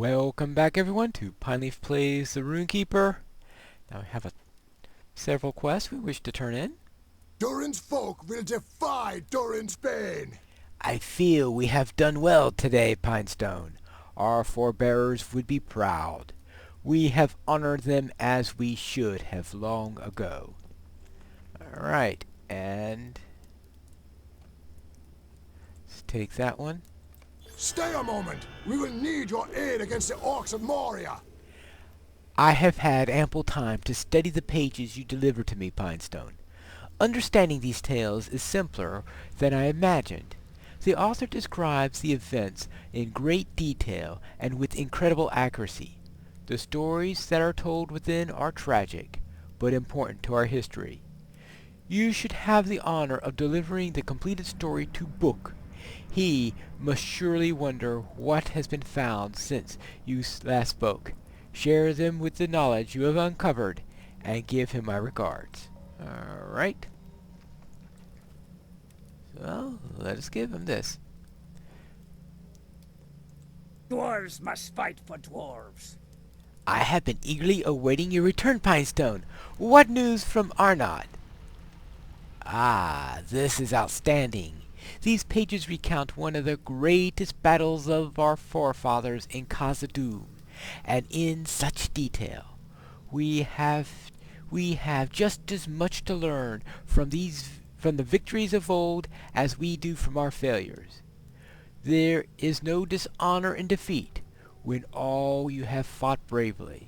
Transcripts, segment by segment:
Welcome back everyone to Pineleaf Plays the Rune-keeper. Now we have several quests we wish to turn in. Durin's folk will defy Durin's bane. I feel we have done well today, Pinestone. Our forebears would be proud. We have honored them as we should have long ago. Alright, and let's take that one. Stay a moment. We will need your aid against the orcs of Moria. I have had ample time to study the pages you deliver to me, Pinestone. Understanding these tales is simpler than I imagined. The author describes the events in great detail and with incredible accuracy. The stories that are told within are tragic, but important to our history. You should have the honor of delivering the completed story to Book. He must surely wonder what has been found since you last spoke. Share them with the knowledge you have uncovered, and give him my regards. Alright. So, let us give him this. Dwarves must fight for dwarves. I have been eagerly awaiting your return, Pinestone. What news from Arnott? Ah, this is outstanding. These pages recount one of the greatest battles of our forefathers in Khazad-dûm, and in such detail. We have just as much to learn from the victories of old as we do from our failures. There is no dishonor in defeat when all you have fought bravely.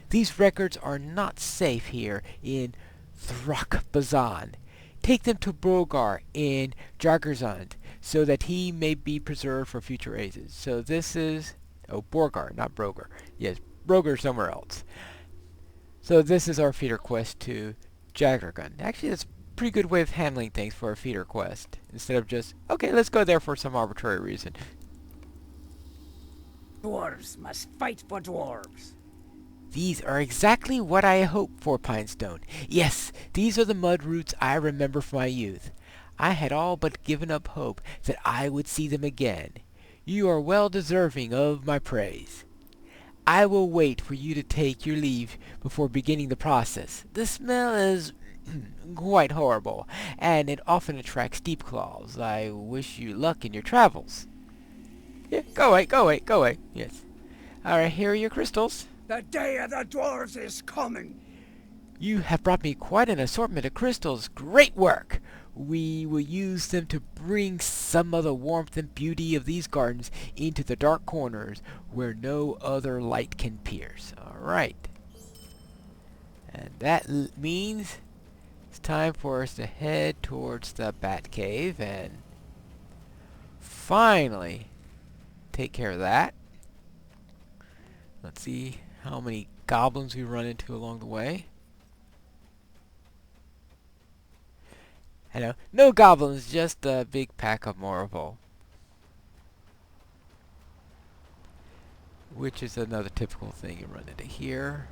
These records are not safe here in Thrak-Bazan. Take them to Brogar in Jargarzund, so that he may be preserved for future ages. So this is... Oh, Borgar, not Brogar. Yes, Brogar somewhere else. So this is our feeder quest to Jargarzund. Actually, that's a pretty good way of handling things for a feeder quest. Instead of just, okay, let's go there for some arbitrary reason. Dwarves must fight for dwarves. These are exactly what I hoped for, Pinestone. Yes, these are the mud roots I remember from my youth. I had all but given up hope that I would see them again. You are well deserving of my praise. I will wait for you to take your leave before beginning the process. The smell is quite horrible, and it often attracts deep claws. I wish you luck in your travels. Yeah, go away, go away, go away. Yes. Alright, here are your crystals. The day of the dwarves is coming. You have brought me quite an assortment of crystals. Great work! We will use them to bring some of the warmth and beauty of these gardens into the dark corners where no other light can pierce. Alright. And that means it's time for us to head towards the Bat Cave and finally take care of that. Let's see how many goblins we run into along the way. Hello. No goblins, just a big pack of Morrival. Which is another typical thing you run into here.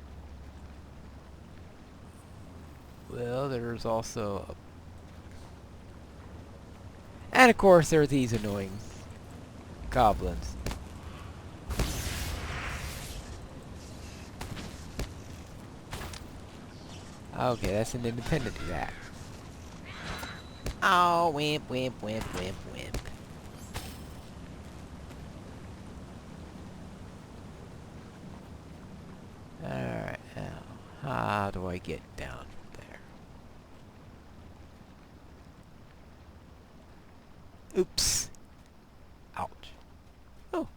Well, there's also and of course there are these annoying goblins. Okay, that's an independent attack. Oh, wimp, wimp, wimp, wimp, wimp. Alright, now, how do I get down there? Oops. Ouch. Oh.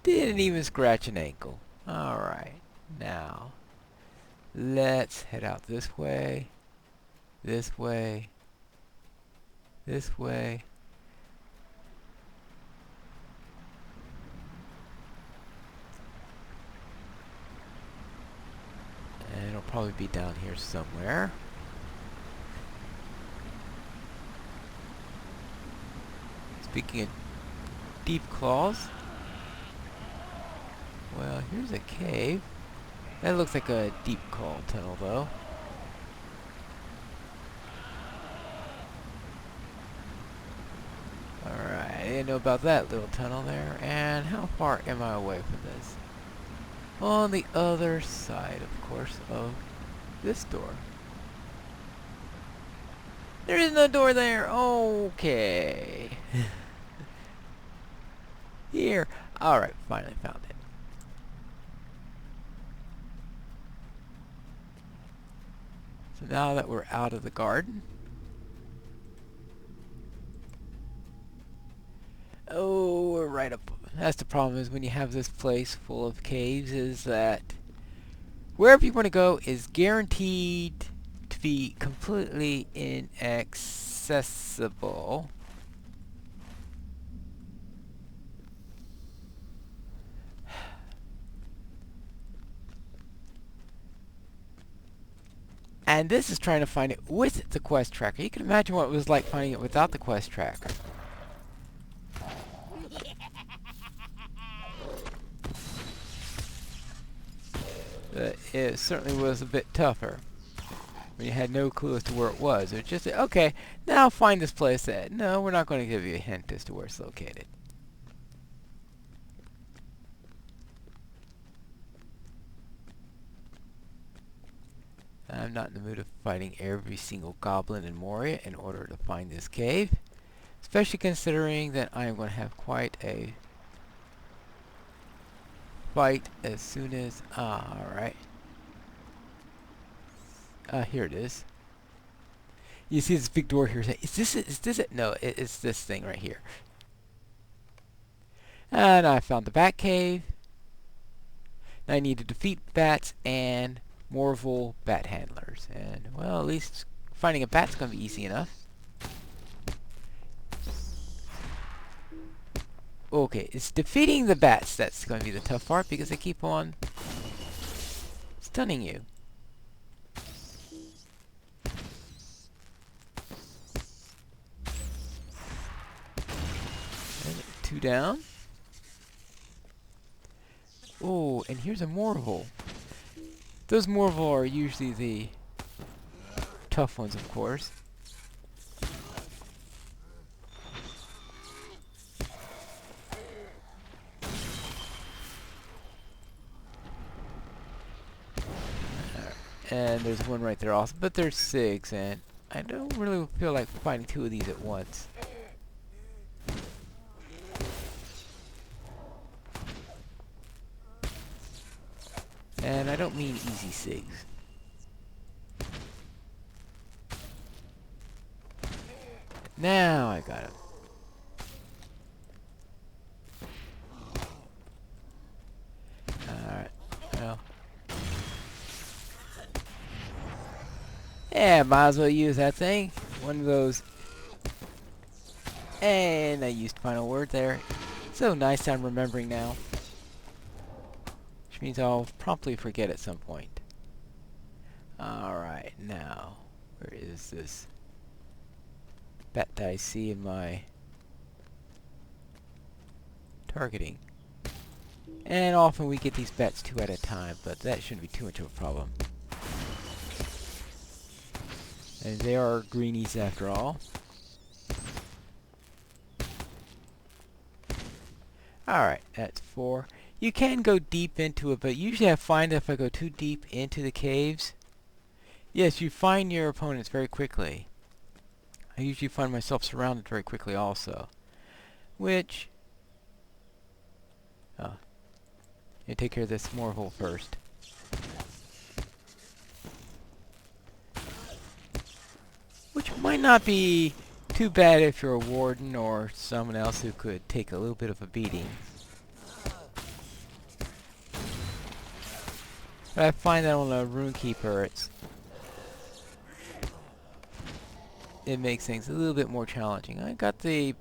Didn't even scratch an ankle. Alright, now, let's head out this way, this way, this way. And it'll probably be down here somewhere. Speaking of deep claws, well, here's a cave. That looks like a deep claw tunnel, though. Alright, didn't know about that little tunnel there. And how far am I away from this? On the other side, of course, of this door. There is no door there. Okay. Here. Alright, finally found it. So now that we're out of the garden. Oh, we're right up. That's the problem, is when you have this place full of caves, is that wherever you want to go is guaranteed to be completely inaccessible. And this is trying to find it with the quest tracker. You can imagine what it was like finding it without the quest tracker. But it certainly was a bit tougher when you had no clue as to where it was. It was just, okay, now find this place. No, we're not going to give you a hint as to where it's located. I'm not in the mood of fighting every single goblin in Moria in order to find this cave. Especially considering that I am going to have quite a fight as soon as... alright. Here it is. You see this big door here. Is this it? Is this it? No, it's this thing right here. And I found the bat cave. Now I need to defeat bats and Morval bat handlers. And, well, at least finding a bat's going to be easy enough. Okay, it's defeating the bats that's going to be the tough part, because they keep on stunning you. And 2 down. Oh, and here's a Morval. Those Morval are usually the tough ones, of course. And there's one right there also, but there's 6, and I don't really feel like fighting 2 of these at once. And I don't mean easy 6. Now I got him. Alright, well. Yeah, might as well use that thing. One of those. And I used final word there. So nice I'm remembering now. Which means I'll promptly forget at some point. Alright, now. Where is this bat that I see in my targeting? And often we get these bats 2 at a time, but that shouldn't be too much of a problem. And they are greenies after all. Alright, that's 4. You can go deep into it, but usually I find that if I go too deep into the caves, yes, you find your opponents very quickly. I usually find myself surrounded very quickly also. Which... oh. You take care of this Morval first. Which might not be too bad if you're a warden or someone else who could take a little bit of a beating. But I find that on a Rune-keeper, it makes things a little bit more challenging. I got the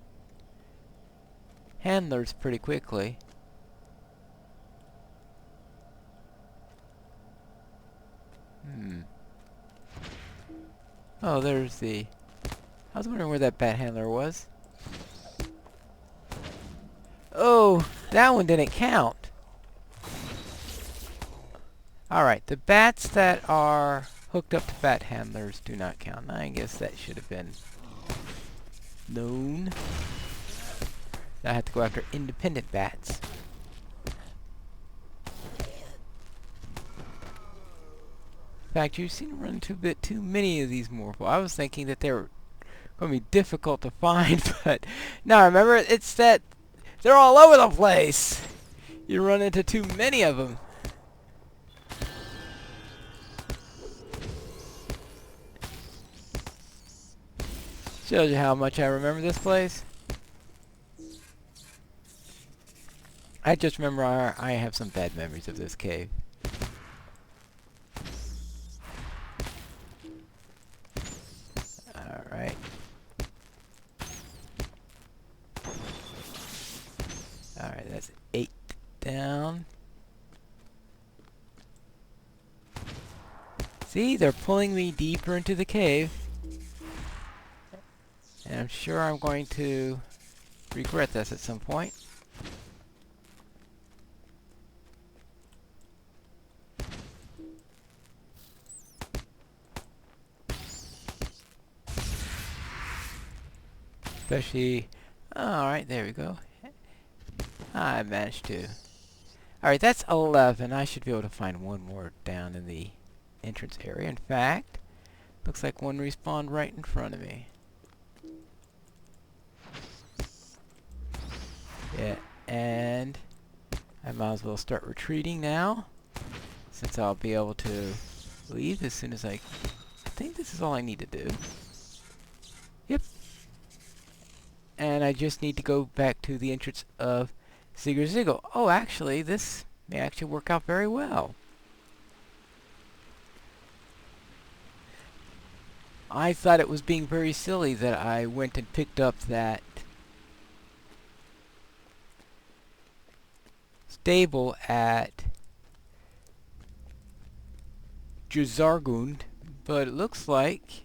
handlers pretty quickly. Oh, there's the... I was wondering where that bat handler was. Oh, that one didn't count. Alright, the bats that are hooked up to bat handlers do not count. I guess that should have been known. I have to go after independent bats. In fact, you seem to run into a bit too many of these morphle. I was thinking that they were going to be difficult to find, but now remember, it's that they're all over the place. You run into too many of them. Shows you how much I remember this place. I just remember I have some bad memories of this cave. Alright. Alright, that's 8 down. See, they're pulling me deeper into the cave. And I'm sure I'm going to regret this at some point. Especially... Alright, there we go. I managed to. Alright, that's 11. I should be able to find one more down in the entrance area. In fact, looks like one respawned right in front of me. Yeah, and I might as well start retreating now, since I'll be able to leave as soon as I think this is all I need to do. Yep. And I just need to go back to the entrance of Ziggle. Oh, actually, this may actually work out very well. I thought it was being very silly that I went and picked up that stable at Juzargund, but it looks like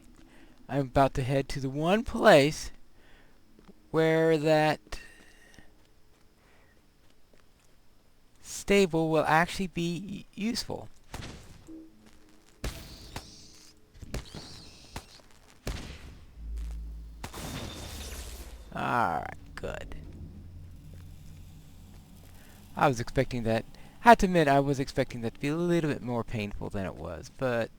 I'm about to head to the one place where that stable will actually be useful. Alright, good. I was expecting that. I have to admit, I was expecting that to be a little bit more painful than it was, but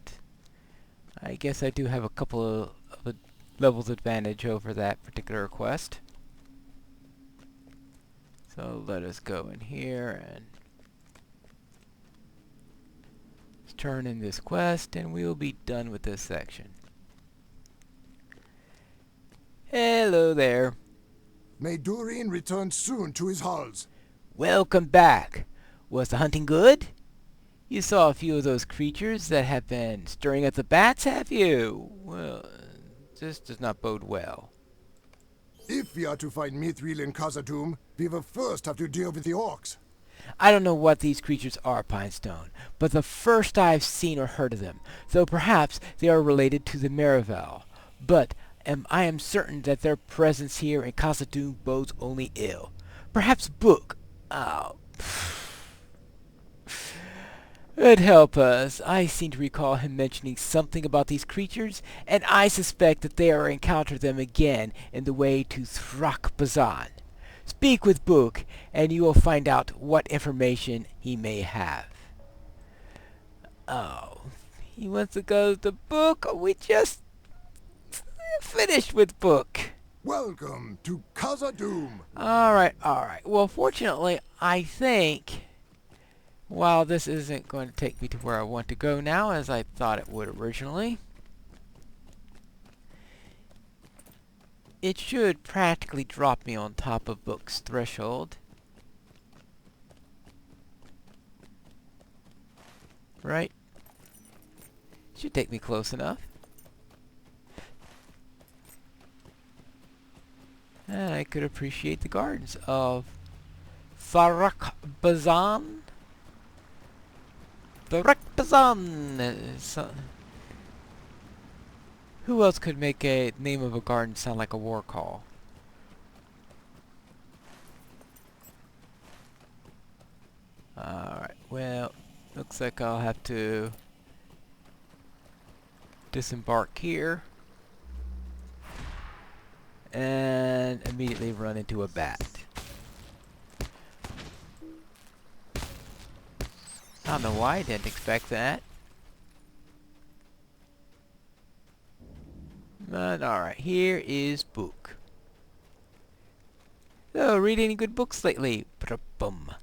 I guess I do have a couple of levels advantage over that particular quest. So let us go in here and turn in this quest, and we'll be done with this section. Hello there. May Durin return soon to his halls. Welcome back. Was the hunting good? You saw a few of those creatures that have been stirring up the bats, have you? Well, this does not bode well. If we are to find Mithril and Khazad-dûm, we will first have to deal with the orcs. I don't know what these creatures are, Pinestone, but the first I've seen or heard of them, though perhaps they are related to the Marival. But I am certain that their presence here in Khazad-dûm bodes only ill. Perhaps Book. Oh. It'd help us. I seem to recall him mentioning something about these creatures, and I suspect that they are encounter them again in the way to Thrak-Bazan. Speak with Book, and you will find out what information he may have. Oh, he wants to go to Book. We just finished with Book. Welcome to Khazad-dûm. Alright. Well, fortunately, I think, while this isn't going to take me to where I want to go now, as I thought it would originally, it should practically drop me on top of Book's threshold. Right? Should take me close enough. And I could appreciate the gardens of Thrak-Bazan. Thrak-Bazan! Who else could make a name of a garden sound like a war call? Alright, well, looks like I'll have to disembark here and immediately run into a bat. don't know why I didn't expect that. But alright, here is book. So, read any good books lately? Bum.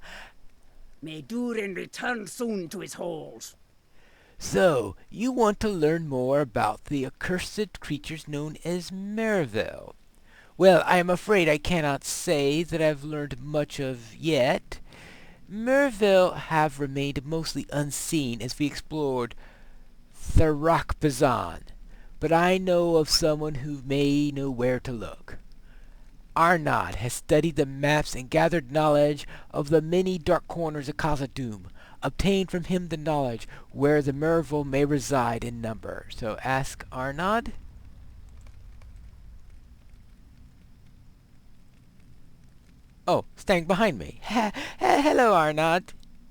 May Durin return soon to his holes. So, you want to learn more about the accursed creatures known as Merville. Well, I am afraid I cannot say that I've learned much of yet. Merville have remained mostly unseen as we explored Thrakbazan, but I know of someone who may know where to look. Arnod has studied the maps and gathered knowledge of the many dark corners of Khazad-dûm, obtained from him the knowledge where the Merville may reside in number. So ask Arnod. Oh, standing behind me. Hello, Arnod.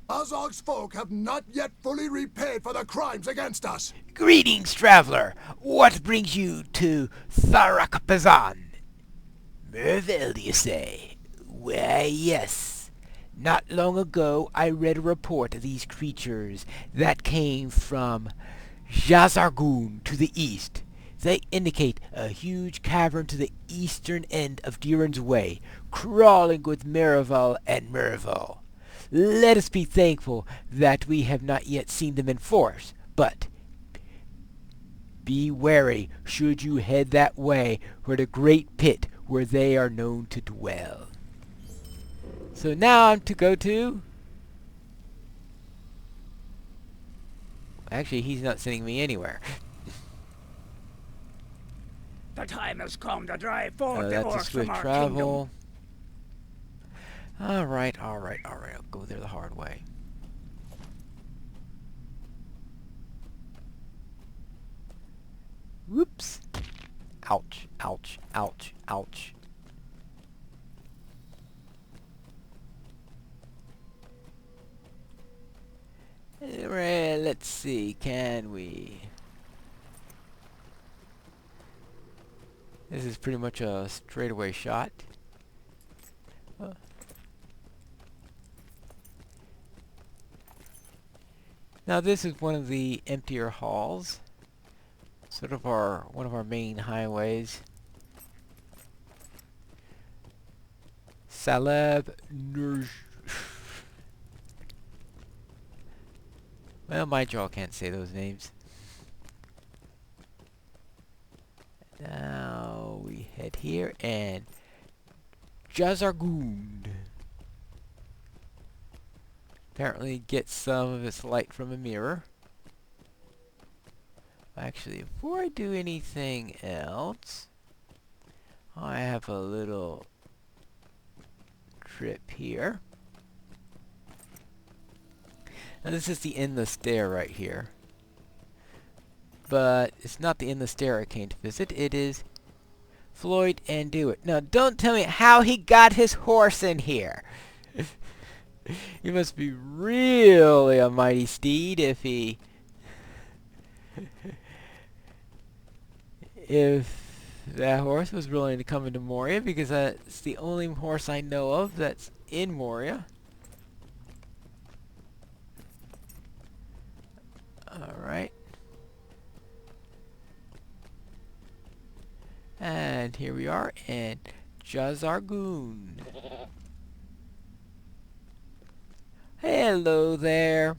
Azog's folk have not yet fully repaid for the crimes against us. Greetings, traveler. What brings you to Thrakbazan? Merville, you say? Why, yes. Not long ago, I read a report of these creatures that came from Jazargun to the east. They indicate a huge cavern to the eastern end of Durin's Way, crawling with Merville and Merville. Let us be thankful that we have not yet seen them in force, but be wary should you head that way for the great pit where they are known to dwell. So now I'm to go to... Actually, he's not sending me anywhere. The time has come to drive forth the That's a orcs from swift our travel. Alright. I'll go there the hard way. Whoops. Ouch. Alright, let's see. Can we... This is pretty much a straightaway shot. Now this is one of the emptier halls. Sort of one of our main highways. Saleb Nurj. Well, my jaw can't say those names. Now we head here and Jazargund. Apparently get some of its light from a mirror. Actually, before I do anything else, I have a little trip here. Now this is the endless stair right here. But it's not the endless stair I came to visit. It is Floyd and Dewitt. Now don't tell me how he got his horse in here. He must be really a mighty steed if he... if that horse was willing to come into Moria, because that's the only horse I know of that's in Moria. Alright. And here we are in Jazargund. Hello there.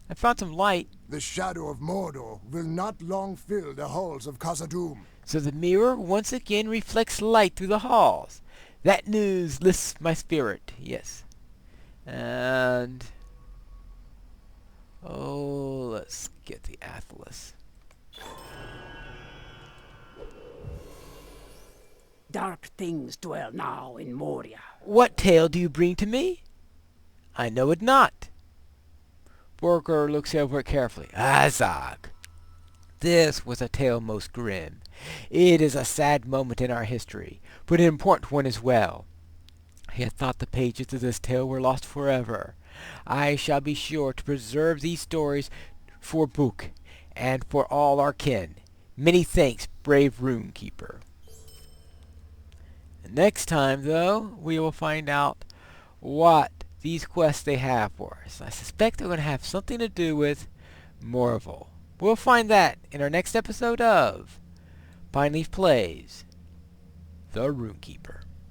I found some light. The shadow of Mordor will not long fill the halls of Khazad-dûm. So the mirror once again reflects light through the halls. That news lifts my spirit, yes. And... oh, let's get the Atlas. Dark things dwell now in Moria. What tale do you bring to me? I know it not. Borger looks over it carefully. Azog. This was a tale most grim. It is a sad moment in our history, but an important one as well. I had thought the pages of this tale were lost forever. I shall be sure to preserve these stories for Book and for all our kin. Many thanks, brave Rune-keeper. Next time, though, we will find out what these quests they have for us. I suspect they're going to have something to do with Morval. We'll find that in our next episode of Pine Leaf Plays The Rune-keeper.